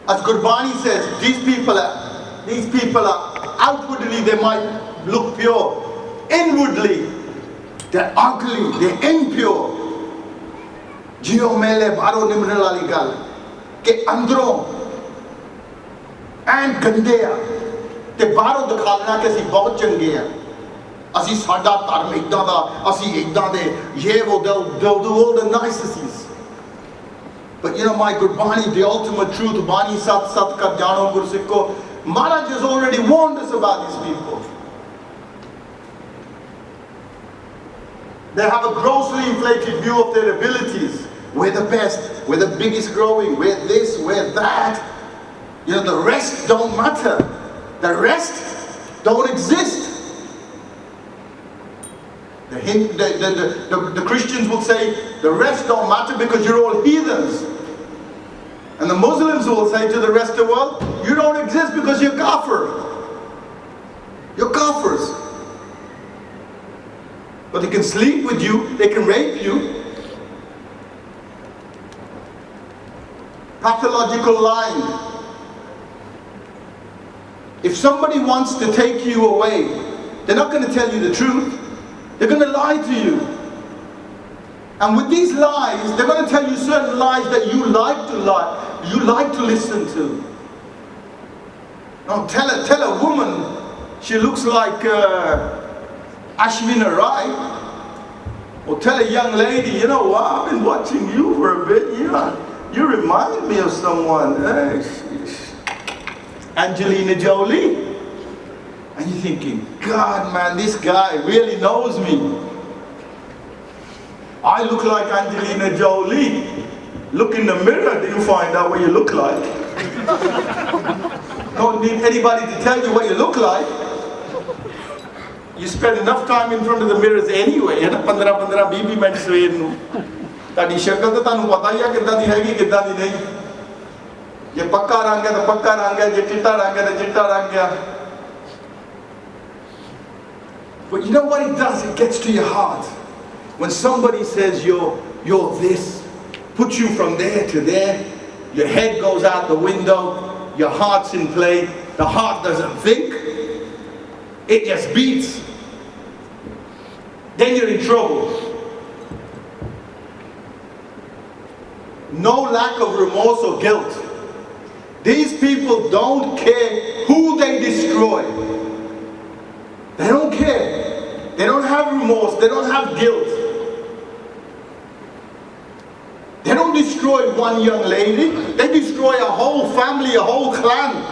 As Gurbani says, these people are outwardly they might look pure, inwardly they're ugly, they're impure. Jio mele baro nimrne wali gal ke andron and gande a te baro dikhana ke assi bahut change a, assi sada dharm idda da, assi idda de ye wo they'll do all the niceties. But you know, my Gurbani, the ultimate truth, Bani Sat Sat Kar Jano Gursikho, Maharaj has already warned us about these people. They have a grossly inflated view of their abilities. We're the best, we're the biggest growing, we're this, we're that. You know, the rest don't matter. The rest don't exist. The Christians will say, the rest don't matter because you're all heathens. And the Muslims will say to the rest of the world, you don't exist because you're kafir. You're kafirs. But they can sleep with you, they can rape you. Pathological lying. If somebody wants to take you away, they're not going to tell you the truth. They're going to lie to you. And with these lies, they're going to tell you certain lies that you like to lie, you like to listen to. Now tell a woman she looks like Ashwina Rai. Or tell a young lady, you know what, I've been watching you for a bit, you remind me of someone. Angelina Jolie. And you're thinking, God man, this guy really knows me. I look like Angelina Jolie. Look in the mirror, do you find out what you look like? Don't need anybody to tell you what you look like. You spend enough time in front of the mirrors anyway. 15-20 minutes swear nu. Tadi shakal to tanu pata hi hai kidda di hai kidda di nahi. Je pakka rang hai to pakka rang hai, je chitta rang hai to chitta rang hai. But you know what it does? It gets to your heart. When somebody says you're this, puts you from there to there, your head goes out the window, your heart's in play, the heart doesn't think, it just beats. Then you're in trouble. No lack of remorse or guilt. These people don't care who they destroy. They don't care. They don't have remorse. They don't have guilt. They don't destroy one young lady. They destroy a whole family, a whole clan.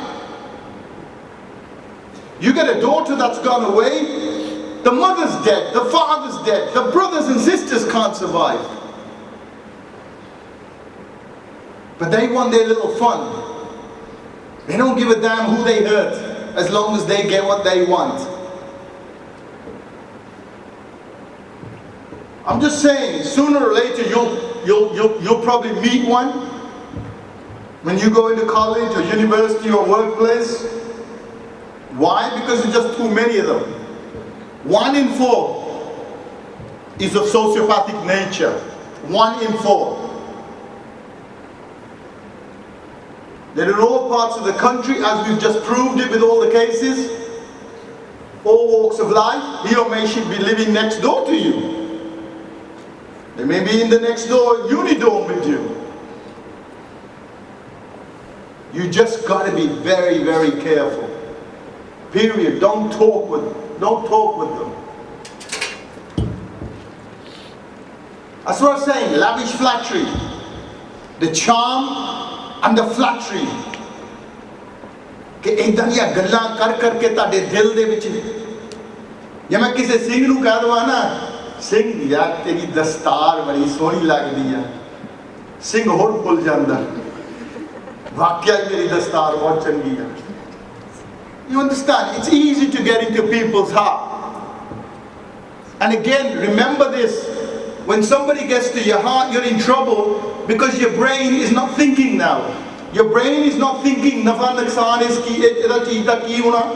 You get a daughter that's gone away, the mother's dead, the father's dead, the brothers and sisters can't survive. But they want their little fun. They don't give a damn who they hurt, as long as they get what they want. I'm just saying, sooner or later you'll probably meet one when you go into college or university or workplace. Why? Because there's just too many of them. 1 in 4 is of sociopathic nature. 1 in 4. They're in all parts of the country, as we've just proved it with all the cases. All walks of life. He or she should be living next door to you. They may be in the next door unidome with you. You just got to be very, very careful. Period. Don't talk with them. That's what I'm saying. Lavish flattery. The charm and the flattery. कि इधर ये गल्ला कर के ताड़े दिल दे विच ये मैं किसी सिंह नू कह दवा ना सिंह यार तेरी दस्तार बड़ी सोहनी लगदी है सिंह होर भुल जांदा वाकई मेरी दस्तार बहुत चंगी है. You understand? It's easy to get into people's heart. And again, remember this. When somebody gets to your heart, you're in trouble because your brain is not thinking now. Your brain is not thinking, nafa nuksan iski ida cheez da ki hona.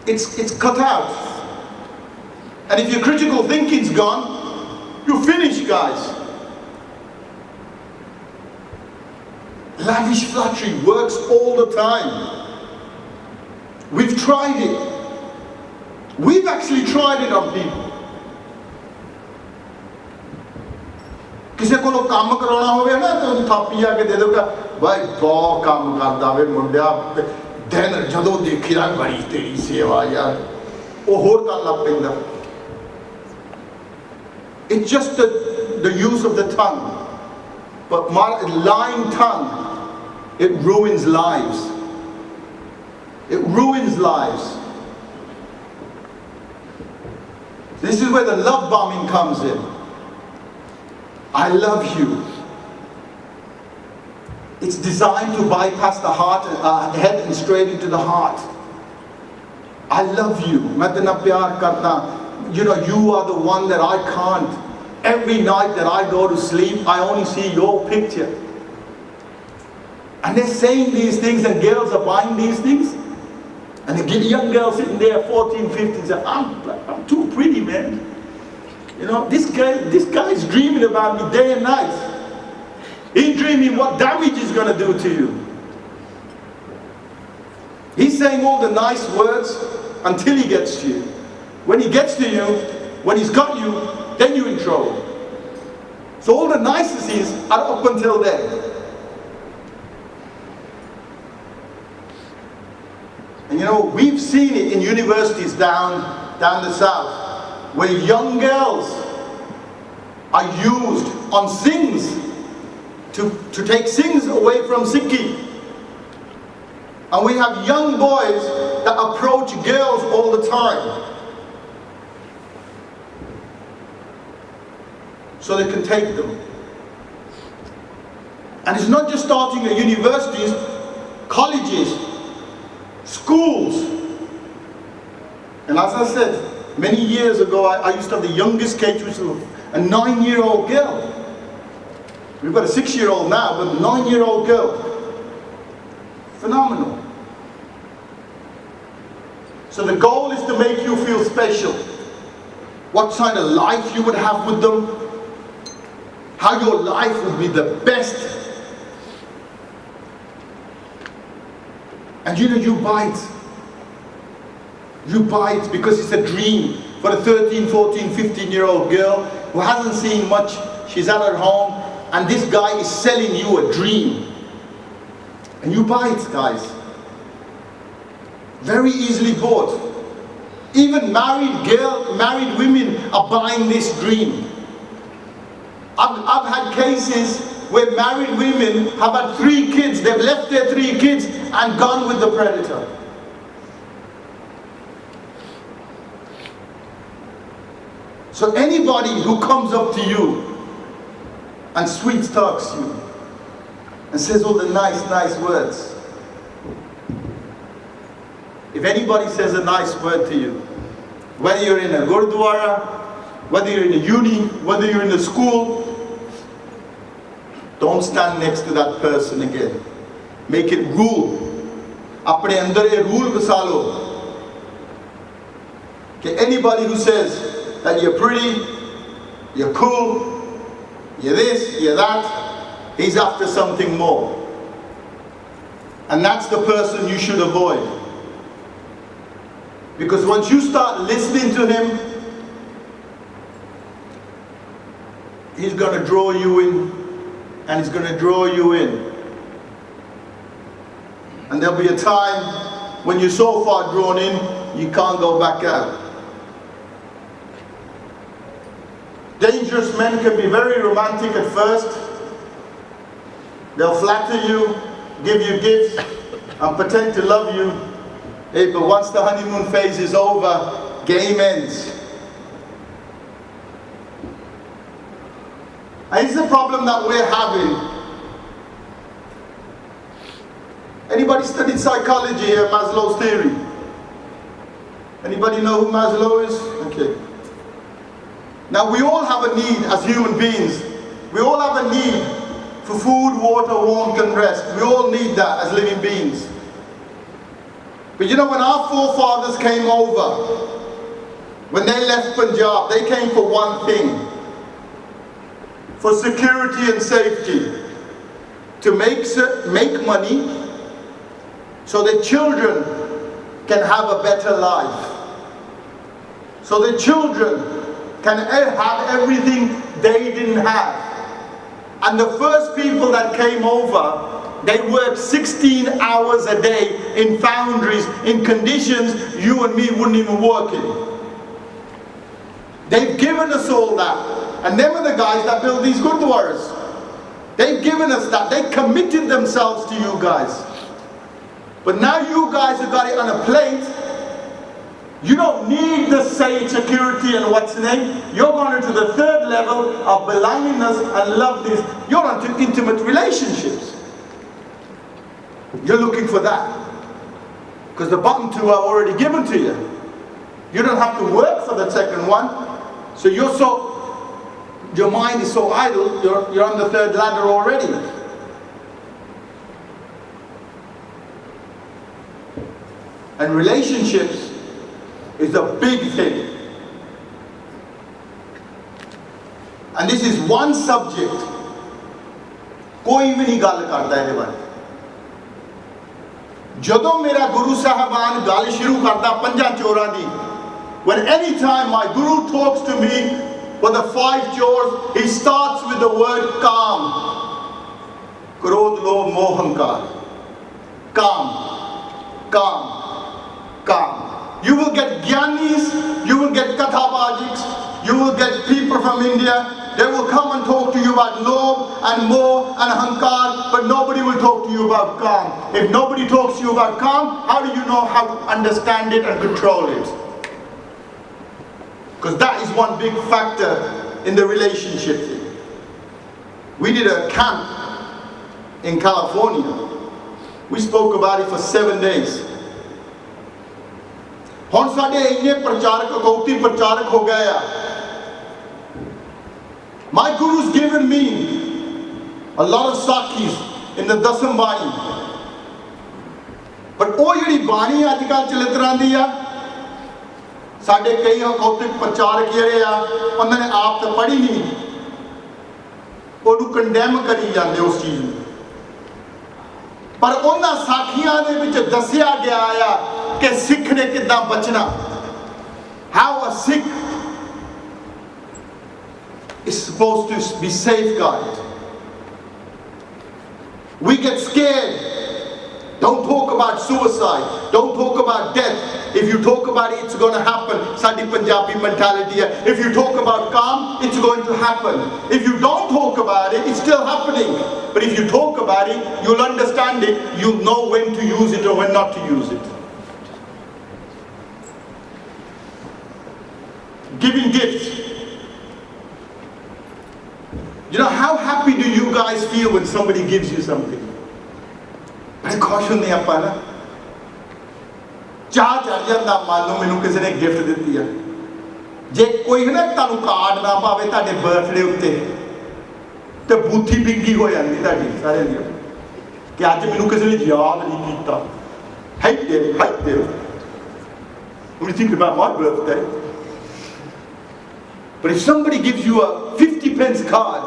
It's cut out. And if your critical thinking's gone, you're finished, guys. Lavish flattery works all the time. We've tried it. We've actually tried it on people. किसी को काम कराना होवे ना तो थापी आके दे दोगा भाई बहुत काम करता वे मुंडिया दिन जदों देखी ना बड़ी तेरी सेवा यार वो होर कर लग पैंदा. It's just the use of the tongue, but lying tongue, it ruins lives. It ruins lives. This is where the love bombing comes in. I love you. It's designed to bypass the heart, head and straight into the heart. I love you. मैं तेरा प्यार करता. You know, you are the one that I can't. Every night that I go to sleep, I only see your picture. And they're saying these things, and girls are buying these things. And they get young girls sitting there, 14, 15, say, I'm too pretty, man. You know, this guy is dreaming about me day and night. He's dreaming what damage he's going to do to you. He's saying all the nice words until he gets to you. When he gets to you, when he's got you, then you're in trouble. So all the niceties are up until then. And you know, we've seen it in universities down the south, where young girls are used on Singhs to take Singhs away from Sikhi. And we have young boys that approach girls all the time so they can take them. And it's not just starting at universities, colleges, schools. And as I said, many years ago, I used to have the youngest case, which was a 9-year-old girl. We've got a 6-year-old now, but a 9-year-old girl. Phenomenal. So the goal is to make you feel special. What kind of life you would have with them. How your life would be the best. And you know, you buy it. You buy it because it's a dream for a 13, 14, 15-year-old girl who hasn't seen much. She's at her home, and this guy is selling you a dream. And you buy it, guys. Very easily bought. Even married women are buying this dream. I've had cases where married women have had 3 kids, they've left their 3 kids and gone with the predator. So anybody who comes up to you and sweet talks you and says all the nice words, if anybody says a nice word to you, whether you're in a gurdwara, whether you're in a uni, whether you're in a school, don't stand next to that person again. Make it rule. Apne andar ye rule basalo. Okay, anybody who says that you're pretty, you're cool, you're this, you're that, he's after something more. And that's the person you should avoid. Because once you start listening to him, he's going to draw you in, and he's going to draw you in. And there'll be a time when you're so far drawn in, you can't go back out. Dangerous men can be very romantic at first. They'll flatter you, give you gifts, and pretend to love you. Hey, but once the honeymoon phase is over, game ends. And it's the problem that we're having. Anybody studied psychology here, Maslow's theory? Anybody know who Maslow is? Okay. Now we all have a need as human beings. We all have a need for food, water, warmth and rest. We all need that as living beings. But you know, when our forefathers came over, when they left Punjab, they came for one thing. For security and safety. to make money so the children can have a better life. So the children can have everything they didn't have. And the first people that came over, they worked 16 hours a day in foundries, in conditions you and me wouldn't even work in. They've given us all that. And them are the guys that build these gurdwaras. They've given us that. They committed themselves to you guys. But now you guys have got it on a plate. You don't need the state security and what's the name. You're going into the third level of belongingness and love this. You're onto intimate relationships. You're looking for that. Because the bottom two are already given to you. You don't have to work for the second one. So your mind is so idle, you're on the third ladder already. And relationships is a big thing. And this is one subject. कोई भी नहीं गल करता है बारे. जदों मेरा गुरु साहबान गल शुरू करता पंजा चोरां दी. When any time my guru talks to me for the 5 chores, he starts with the word calm. Krodh, Lobh, Moh, Ahankar. Calm. Calm. Calm. You will get Gyanis, you will get Kathabajiks, you will get people from India. They will come and talk to you about Lobh and Moh and Ahankar, but nobody will talk to you about calm. If nobody talks to you about calm, how do you know how to understand it and control it? Because that is one big factor in the relationship thing. We did a camp in California. We spoke about it for 7 days. ਹੁਣ ਸਾਡੇ ਇੰਨੇ ਪ੍ਰਚਾਰਕ ਅਕੌਤੀ ਪ੍ਰਚਾਰਕ ਹੋ ਗਏ ਆ. My guru's given me a lot of sakis in the Dasam Bani. But ਉਹ ਜਿਹੜੀ ਬਾਣੀ ਅੱਜ ਕੱਲ੍ਹ ਚੱਲਤ ਰਹਿੰਦੀ ਆ, ਸਾਡੇ ਕਈ ਅਕੌਤਿਕ ਪ੍ਰਚਾਰਕ ਜਿਹੜੇ ਆ, ਉਹਨਾਂ ਨੇ ਆਪ ਤਾਂ ਪੜ੍ਹੀ ਨਹੀਂ, ਉਹਨੂੰ ਕੰਡੈਮ ਕਰੀ ਜਾਂਦੇ ਉਸ ਚੀਜ਼ ਨੂੰ. ਪਰ ਉਹਨਾਂ ਸਾਖੀਆਂ ਦੇ ਵਿੱਚ ਦੱਸਿਆ ਗਿਆ ਆ ਕਿ ਸਿੱਖ ਨੇ ਕਿੱਦਾਂ ਬਚਣਾ. How a Sikh is supposed to be safeguarded. We get scared. Don't talk about suicide. Don't talk about death. If you talk about it, it's going to happen. Sadi Punjabi mentality. If you talk about calm, it's going to happen. If you don't talk about it, it's still happening. But if you talk about it, you'll understand it. You'll know when to use it or when not to use it. Giving gifts. You know, how happy do you guys feel when somebody gives you something? बड़े खुश होंगे ਆਪਾਂ ना. ਚਾਹ ਚੜ ਜਾਂਦਾ ਮਨ ਨੂੰ ਮੈਨੂੰ ਕਿਸੇ ਨੇ ਗਿਫਟ ਦਿੱਤੀ ਆ. ਜੇ ਕੋਈ ਨਾ ਤੁਹਾਨੂੰ ਕਾਰਡ ਨਾ ਪਾਵੇ ਤੁਹਾਡੇ ਬਰਥਡੇ ਉੱਤੇ ਤੇ ਬੂਥੀ ਬਿੰਗੀ ਹੋ ਜਾਂਦੀ ਤੁਹਾਡੀ ਸਾਰਿਆਂ ਦੀ ਕਿ ਅੱਜ ਮੈਨੂੰ ਕਿਸੇ ਨੇ ਯਾਦ ਨਹੀਂ ਕੀਤਾ. Hate them. When you think about my birthday. But if somebody gives you a 50 pence card,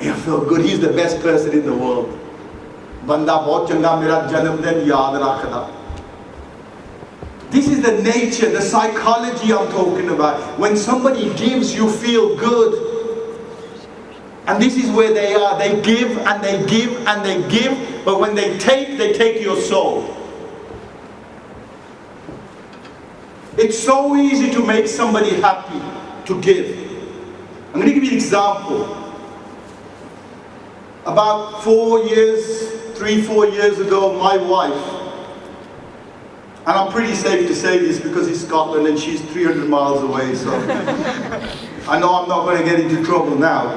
you feel good. He's the best person in the world. Banda bahut changa mera janam din yaad rakhda. This is the nature, the psychology I'm talking about. When somebody gives, you feel good. And this is where they are. They give and they give and they give. But when they take your soul. It's so easy to make somebody happy. To give. I'm going to give you an example. About 3-4 years ago, my wife, and I'm pretty safe to say this because it's Scotland and she's 300 miles away, so I know I'm not going to get into trouble now.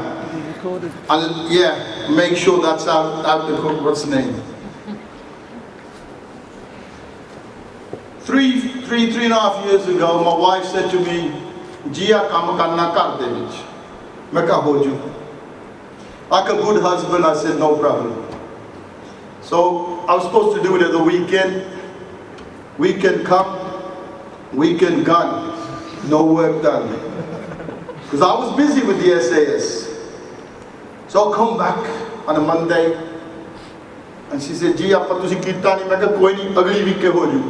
And yeah, make sure that's out the cook. What's the name? Three and a half years ago, my wife said to me, Jia kam karna ghar de vich. Main kaha ho ju. Like a good husband, I said no problem. So I was supposed to do it at the weekend. Weekend come, weekend gone. No work done. Because I was busy with the SAS. So I come back on a Monday. And she said, "Ji, aapa tusi kita nahi." Main kaha, "Koi nahi, agli week ke ho ju."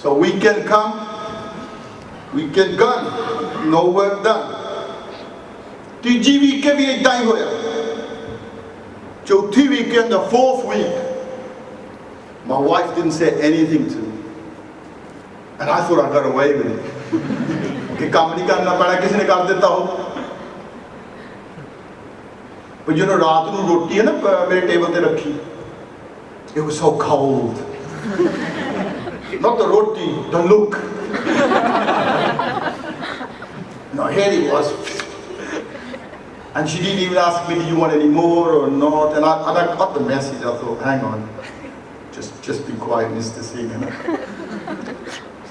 So weekend come, weekend gone, no work done. Tiji week ke bhi idda hi hoya. Chauthi weekend, the fourth week, my wife didn't say anything to me. And I thought I got away with it. कि काम नहीं करना पड़ा, किसी ने कर देता हो. But you know, रात को रोटी है ना मेरे टेबल पे रखी. It was so cold. Not the roti, the look. No, here it was. And she didn't even ask me, "Do you want any more or not?" And I got the message. I thought, hang on, just be quiet, Mr. Singh.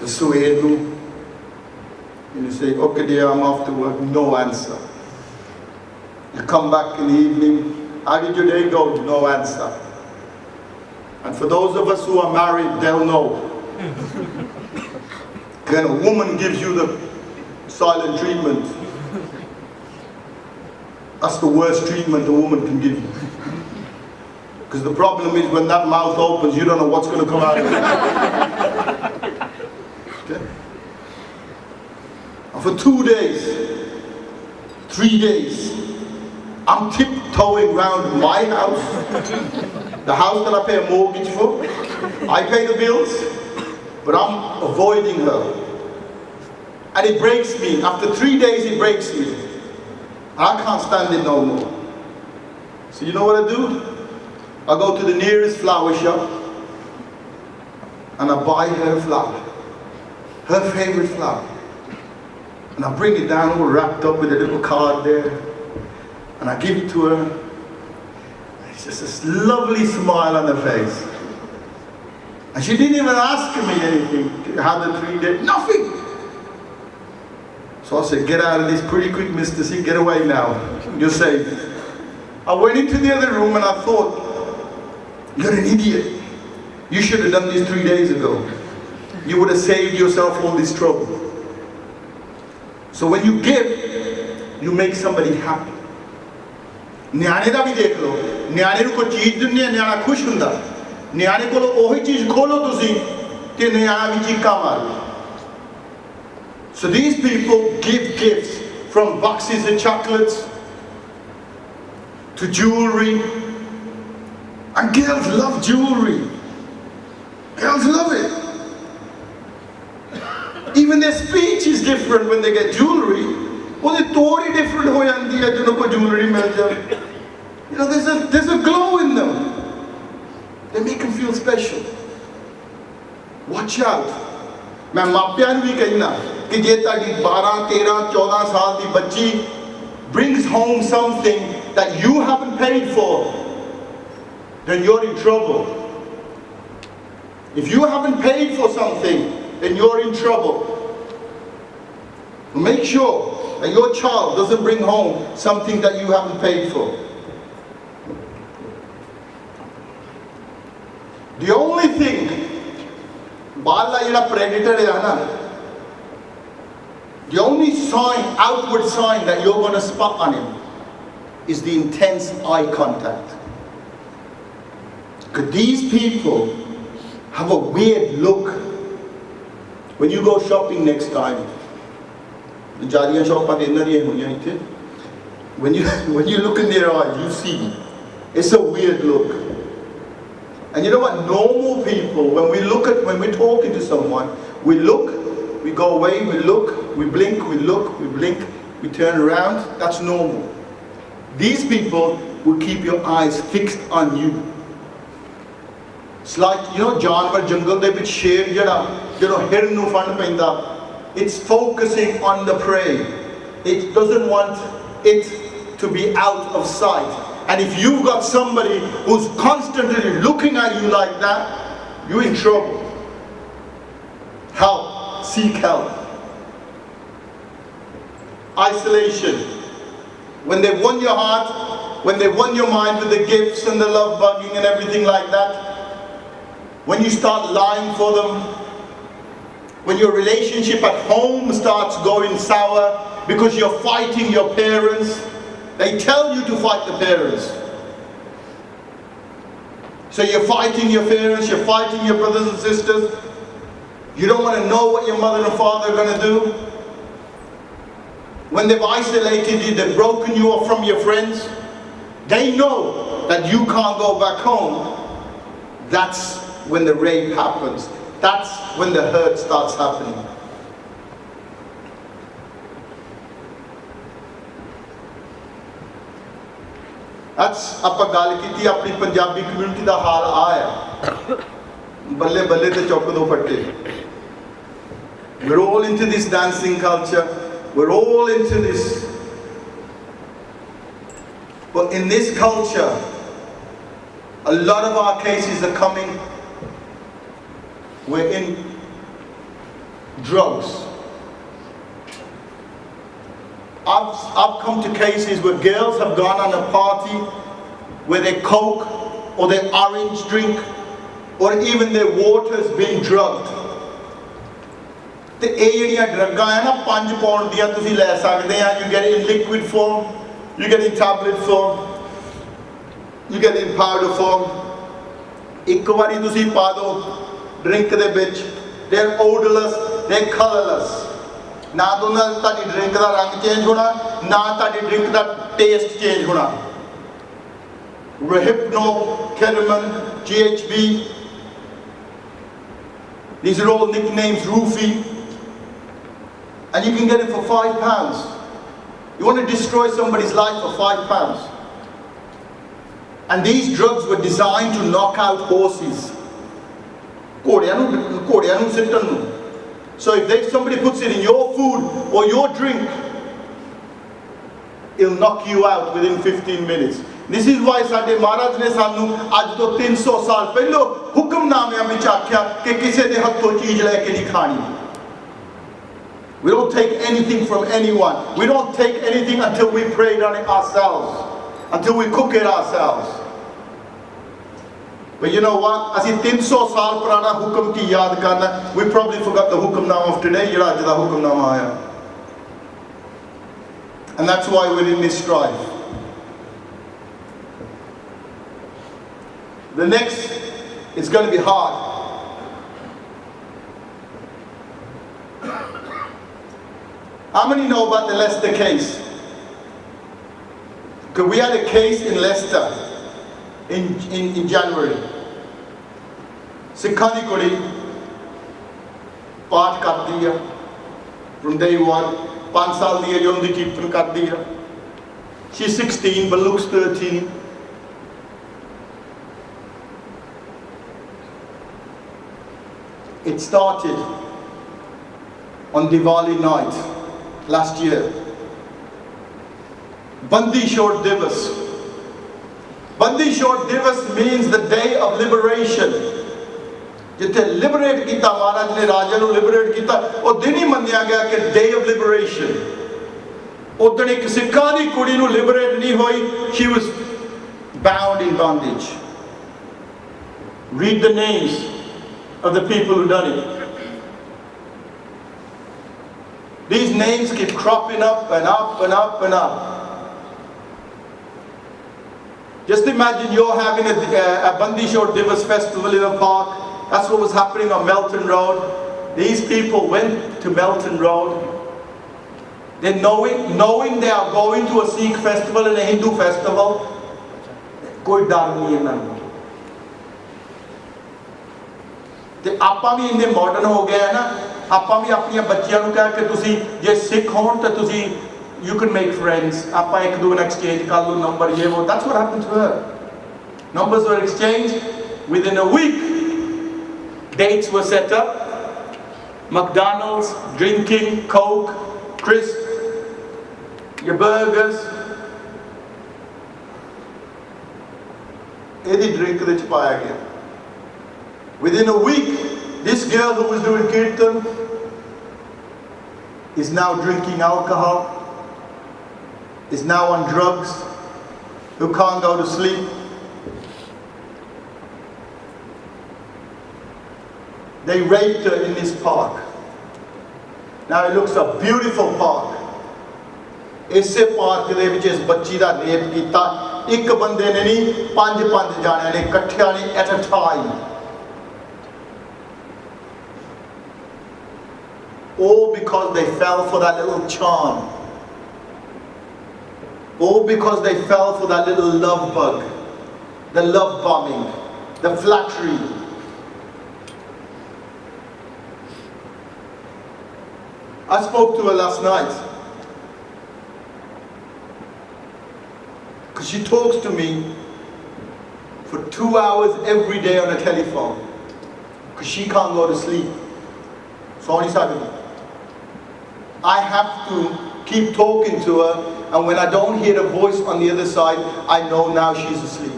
So and you say, "Okay dear, I'm off to work." No answer. You come back in the evening, "How did your day go?" No answer. And for those of us who are married, they'll know. When a woman gives you the silent treatment, that's the worst treatment a woman can give you. Because the problem is when that mouth opens, you don't know what's going to come out of it. Okay? And for 2 days, 3 days, I'm tiptoeing around my house, the house that I pay a mortgage for. I pay the bills, but I'm avoiding her. And it breaks me. After 3 days, it breaks me. I can't stand it no more. So you know what I do? I go to the nearest flower shop and I buy her a flower, her favorite flower. And I bring it down all wrapped up with a little card there. And I give it to her. It's just this lovely smile on her face. And she didn't even ask me anything. How the 3 days, nothing. So I said, "Get out of this pretty quick, Mr. Singh, get away now. You're safe." I went into the other room and I thought, "You're an idiot. You should have done this 3 days ago. You would have saved yourself all this trouble." So when you give, you make somebody happy. ਨਿਆਣੇ ਦਾ ਵੀ ਦੇਖ ਲਓ, ਨਿਆਣੇ ਨੂੰ ਕੋਈ ਚੀਜ਼ ਦਿੰਦੇ ਆ, ਨਿਆਣਾ ਖੁਸ਼ ਹੁੰਦਾ. ਨਿਆਣੇ ਕੋਲੋਂ ਉਹੀ ਚੀਜ਼ ਖੋਲੋ ਤੁਸੀਂ ਤੇ ਨਿਆਣਾ ਵੀ ਚੀਕਾਂ ਮਾਰੇ. So these people give gifts, from boxes of chocolates to jewelry. And girls love jewelry. Girls love it. Even their speech is different when they get jewelry. ਉਹਦੀ ਤੋਰ ਹੀ different ਹੋ ਜਾਂਦੀ ਹੈ ਜਦੋਂ ਕੋਈ jewelry ਮਿਲ ਜਾਵੇ. You know, there's a glow in them. They make them feel special. Watch out. ਮੈਂ ਮਾਪਿਆਂ ਨੂੰ ਵੀ ਕਹਿਣਾ ਕਿ ਜੇ ਤੁਹਾਡੀ 12, 13, 14 ਸਾਲ ਦੀ ਬੱਚੀ brings home something that you haven't paid for, then you're in trouble. If you haven't paid for something, then you're in trouble. Make sure that your child doesn't bring home something that you haven't paid for. The only thing, bala jehda predator hai na, the only sign, outward sign that you're going to spot on him is the intense eye contact. Because these people have a weird look. When you go shopping next time, when you look in their eyes, you see it's a weird look. And you know what? Normal people, when we're talking to someone, we look, we go away, we look, we blink, we look, we blink, we turn around. That's normal. These people will keep your eyes fixed on you. It's like, you know, जानवर जंगल दे विच शेर जड़ा हिरन नूं फड़ पैंदा, it's focusing on the prey. It doesn't want it to be out of sight. And if you've got somebody who's constantly looking at you like that, you're in trouble. Help. Seek help. Isolation. When they've won your heart, when they've won your mind with the gifts and the love bugging and everything like that, when you start lying for them, when your relationship at home starts going sour because you're fighting your parents, They tell you to fight the parents. So you're fighting your parents, you're fighting your brothers and sisters. You don't want to know what your mother and father are going to do. When they've isolated you, they've broken you off from your friends. They know that you can't go back home. That's when the rape happens. That's when the hurt starts happening. ਆਪਾਂ ਗੱਲ ਕੀਤੀ ਆਪਣੀ Punjabi community ਦਾ ਹਾਲ ਆਇਆ ਬੱਲੇ ਬੱਲੇ ਤੇ ਚੁੱਕ ਦੋ ਫੱਟੇ. We're all into this dancing culture. We're all into this. But in this culture, a lot of our cases are coming. We're in drugs. I've come to cases where girls have gone on a party where their coke or their orange drink or even their water is being drugged. ਤੇ ਇਹ ਜਿਹੜੀਆਂ ਡਰੱਗਾਂ ਆ ਨਾ 5 pound ਦੀਆਂ ਤੁਸੀਂ ਲੈ ਸਕਦੇ ਆ. You get it in liquid form, you get it in tablet form, you get it in powder form. ਇੱਕ ਵਾਰੀ ਤੁਸੀਂ ਪਾ ਦਿਓ ਡਰਿੰਕ ਦੇ ਵਿੱਚ, they're odorless, they're colorless. ਨਾ ਤਾਂ ਉਹਨਾਂ ਤੁਹਾਡੀ ਡਰਿੰਕ ਦਾ ਰੰਗ ਚੇਂਜ ਹੋਣਾ, ਨਾ ਤੁਹਾਡੀ ਡਰਿੰਕ ਦਾ ਟੇਸਟ ਚੇਂਜ ਹੋਣਾ. Rohypnol, ketamine, GHB, these are all nicknames, roofie. And you can get it for £5. You want to destroy somebody's life for £5. And these drugs were designed to knock out horses. So if somebody puts it in your food or your drink, it'll knock you out within 15 minutes. This is why ਸਾਡੇ ਮਹਾਰਾਜ ਨੇ ਸਾਨੂੰ ਅੱਜ ਤੋਂ 300 ਸਾਲ ਪਹਿਲਾਂ ਹੁਕਮਨਾਮਿਆਂ ਵਿੱਚ ਆਖਿਆ ਕਿ ਕਿਸੇ ਦੇ ਹੱਥੋਂ ਚੀਜ਼ ਲੈ ਕੇ ਨਹੀਂ ਖਾਣੀ. We don't take anything from anyone. We don't take anything until we prayed on it ourselves, until we cook it ourselves. But you know what? As 300 ਸਾਲ ਪੁਰਾਣਾ ਹੁਕਮ ਕੀ ਯਾਦ ਕਰਨਾ. We probably forgot the hukamnama of today. ਜਿਹੜਾ ਅੱਜ ਦਾ ਹੁਕਮਨਾਮਾ ਆਇਆ. And that's why we're in this strife. The next, it's going to be hard. How many know about the Leicester case? Because we had a case in Leicester in January. Sikhani di kudi paat kardi hai from day one. 5 saal di hai jo undi kirtan kardi hai. She's 16 but looks 13. It started on Diwali night last year. Bandi Shor Divas. Bandi Shor Divas means the day of liberation. जिथे liberate किया महाराज ने राजा ਨੂੰ liberate किया, ਉਹ ਦਿਨ ਹੀ ਮੰਨਿਆ ਗਿਆ ਕਿ day of liberation. ਉਦੋਂ ਇੱਕ ਸਿੱਖਾਂ ਦੀ ਕੁੜੀ ਨੂੰ liberate ਨਹੀਂ ਹੋਈ. She was bound in bondage. Read the names of the people who done it. These names keep cropping up and up and up and up. Just imagine you're having a Bandi Shor Divas festival in a park. That's what was happening on Melton Road. These people went to Melton Road. They knowing they are going to a Sikh festival and a Hindu festival. Koi dar nahi hai na. ਤੇ ਆਪਾਂ ਵੀ ਇੰਨੇ modern ਹੋ ਗਏ ਆ ਨਾ. ਆਪਾਂ ਵੀ ਆਪਣੀਆਂ ਬੱਚਿਆਂ ਨੂੰ ਕਹਿ ਕੇ ਤੁਸੀਂ ਜੇ ਸਿੱਖ ਹੋਣ ਤਾਂ ਤੁਸੀਂ you can make friends. ਆਪਾਂ ਇੱਕ ਦੂਜੇ ਨਾਲ ਐਕਸਚੇਂਜ ਕਰ ਲਓ ਨੰਬਰ ਇਹ ਉਹ. That's what happened to her. Numbers were exchanged. Within a week, dates were set up. McDonald's, drinking, Coke, crisp, your burgers. ਇਹਦੀ ਡਰਿੰਕ ਦੇ ਚ ਪਾਇਆ ਗਿਆ. Within a week, this girl who was doing kirtan is now drinking alcohol, is now on drugs, who can't go to sleep. They raped her in this park. Now it looks a beautiful park. ਇਸੇ park ਦੇ ਵਿੱਚ ਇਸ ਬੱਚੀ ਦਾ rape ਕੀਤਾ। ਇੱਕ ਬੰਦੇ ਨੇ ਨਹੀਂ, 5 ਜਾਣਿਆਂ ਨੇ ਇਕੱਠਿਆਂ ਨੇ at a time। All because they fell for that little charm. All because they fell for that little love bug, the love bombing, the flattery. I spoke to her last night because she talks to me for 2 hours every day on the telephone because she can't go to sleep. So I have to keep talking to her, and when I don't hear a voice on the other side, I know now she's asleep.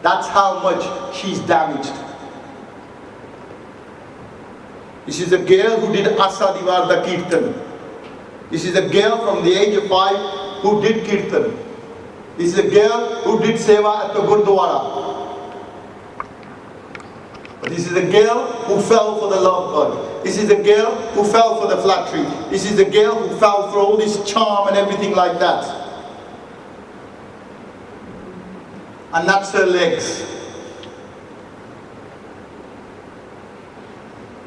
That's how much she's damaged. This is a girl who did Asa Divarda Kirtan. This is a girl from the age of 5 who did Kirtan. This is a girl who did Seva at the Gurdwara. But this is a girl who fell for the love bug. This is a girl who fell for the flattery. This is a girl who fell for all this charm and everything like that. And that's her legs.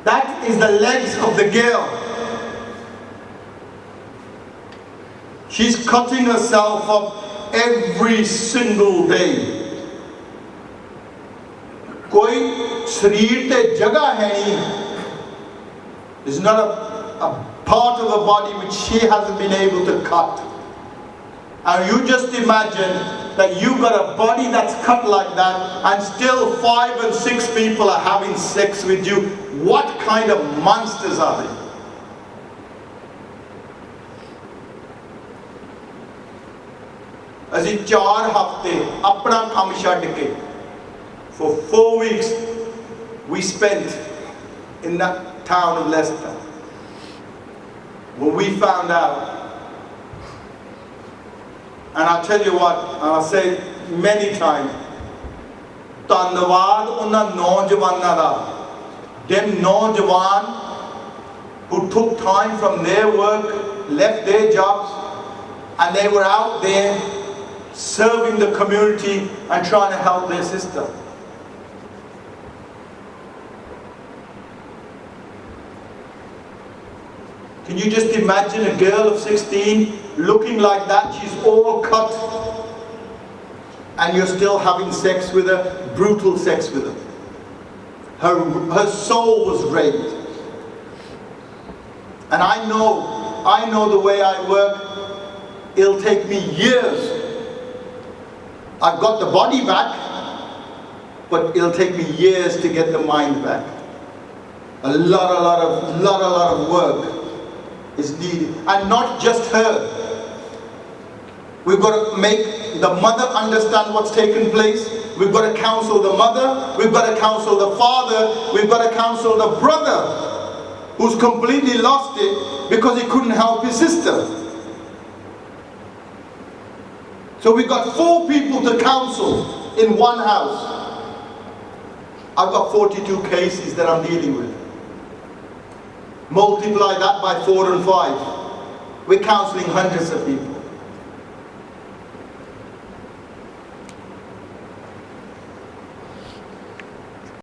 That is the legs of the girl. She's cutting herself up every single day. कोई शरीर ते जगह है नहीं. There's not a part of her body which she hasn't been able to cut. And you just imagine that you've got a body that's cut like that, and still 5 and 6 people are having sex with you. What kind of monsters are they? ਅਸੀਂ 4 ਹਫ਼ਤੇ ਆਪਣਾ ਕੰਮ ਛੱਡ ਕੇ for 4 weeks we spent in that town of Leicester. When we found out, and I'll tell you what, and I'll say many times, ਧੰਨਵਾਦ ਉਹਨਾਂ ਨੌਜਵਾਨਾਂ ਦਾ, them ਨੌਜਵਾਨ who took time from their work, left their jobs, and they were out there serving the community and trying to help their sister. Can you just imagine a girl of 16 looking like that? She's all cut, and you're still having sex with her, brutal sex with her. Her soul was raped. And I know the way I work, it'll take me years. I've got the body back, but it'll take me years to get the mind back. A lot of work is needed. And not just her. We've got to make the mother understand what's taken place. We've got to counsel the mother. We've got to counsel the father. We've got to counsel the brother who's completely lost it because he couldn't help his sister. So we've got 4 people to counsel in one house. I've got 42 cases that I'm dealing with. Multiply that by 4 and 5. We're counseling hundreds of people.